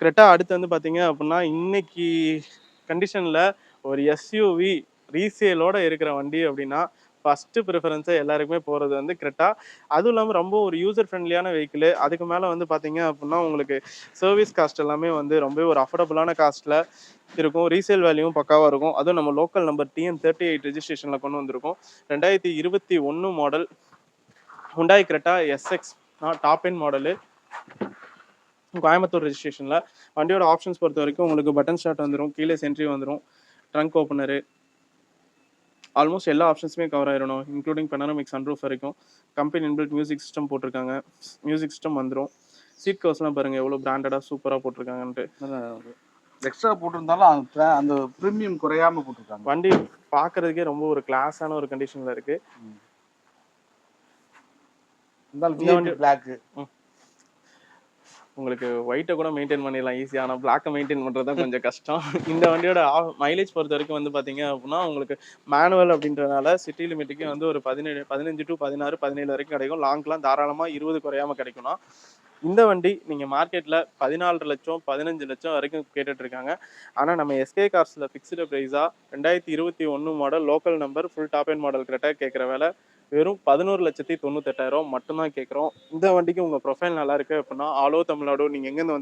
Creta அடுத்து வந்து பார்த்தீங்க அப்படின்னா, இன்னைக்கு கண்டிஷன்ல ஒரு எஸ்யூவி ரீசேலோட இருக்கிற வண்டி அப்படின்னா, ஃபர்ஸ்ட் ப்ரிஃபரன்ஸா எல்லாருக்குமே போறது வந்து கிரெட்டா. அதுவும் இல்லாம ரொம்ப ஒரு யூசர் ஃப்ரெண்ட்லியான வெஹிக்கிள். அதுக்கு மேல வந்து பார்த்தீங்க அப்படின்னா, உங்களுக்கு சர்வீஸ் காஸ்ட் எல்லாமே வந்து ரொம்பவே ஒரு அஃபோர்டபுளான காஸ்ட்ல இருக்கும். ரீசேல் வேல்யூவும் பக்காவா இருக்கும். அதுவும் நம்ம லோக்கல் நம்பர் TN38 ரெஜிஸ்ட்ரேஷன்ல கொண்டு வந்திருக்கோம். 2021 model Hyundai Creta SX top end model. Coimbatore ரெஜிஸ்ட்ரேஷன்ல. வண்டியோட ஆப்ஷன்ஸ் பொறுத்த வரைக்கும் உங்களுக்கு பட்டன் ஸ்டார்ட் வந்துரும். கீழே சென்ட்ரி வந்துரும். Trunk opener. ஆல்மோஸ்ட் எல்லா ஆப்ஷன்ஸுமே கவர் ஆயிரணும். இன்க்ளூடிங் பெனாரமிக் சன்ரூஃப் வரைக்கும். கம்பெனி இன்பில்ட் மியூசிக் சிஸ்டம் போட்டிருக்காங்க. மியூசிக் சிஸ்டம் வந்துரும். சீட் கவர்ஸ்லாம் பாருங்க எவ்வளோ பிராண்டடா சூப்பரா போட்டிருக்காங்கன்ட்டு. எக்ஸ்ட்ரா போட்டிருந்தாலும் அந்த பிரீமியம் குறையாம போட்டிருக்காங்க. வண்டி பார்க்கறதுக்கே ரொம்ப ஒரு கிளாஸான ஒரு கண்டிஷன்ல இருக்கு. இந்த வண்டி பிளாக். உங்களுக்கு ஒயிட்டை கூட மெயின்டைன் பண்ணிடலாம் ஈஸியாக. ஆனால் பிளாக்கை மெயின்டைன் பண்ணுறது தான் கொஞ்சம் கஷ்டம். இந்த வண்டியோட மைலேஜ் பொறுத்த வரைக்கும் வந்து பார்த்தீங்க அப்படின்னா, உங்களுக்கு மேனுவல் அப்படின்றதுனால சிட்டி லிமிட்டுக்கு வந்து ஒரு 15 டு 16, 17 வரைக்கும் கிடைக்கும். லாங்க்லாம் தாராளமாக 20 குறையாம கிடைக்கும்னா, இந்த வண்டி நீங்கள் மார்க்கெட்டில் 14 லட்சம் 15 லட்சம் வரைக்கும் கேட்டுட்ருக்காங்க. ஆனால் நம்ம எஸ்கே கார்ஸில் ஃபிக்ஸ்டு ப்ரைஸாக 2021 model local number full top end model கிட்ட கேட்குற வேலை வெறும் 11,98,000 மட்டும்தான் கேட்குறோம். இந்த வண்டிக்கு உங்கள் ப்ரொஃபைல் நல்லா இருக்குது அப்படின்னா, ஆல் ஓவர் தமிழ்நாடு நீங்கள் எங்கேருந்து வந்து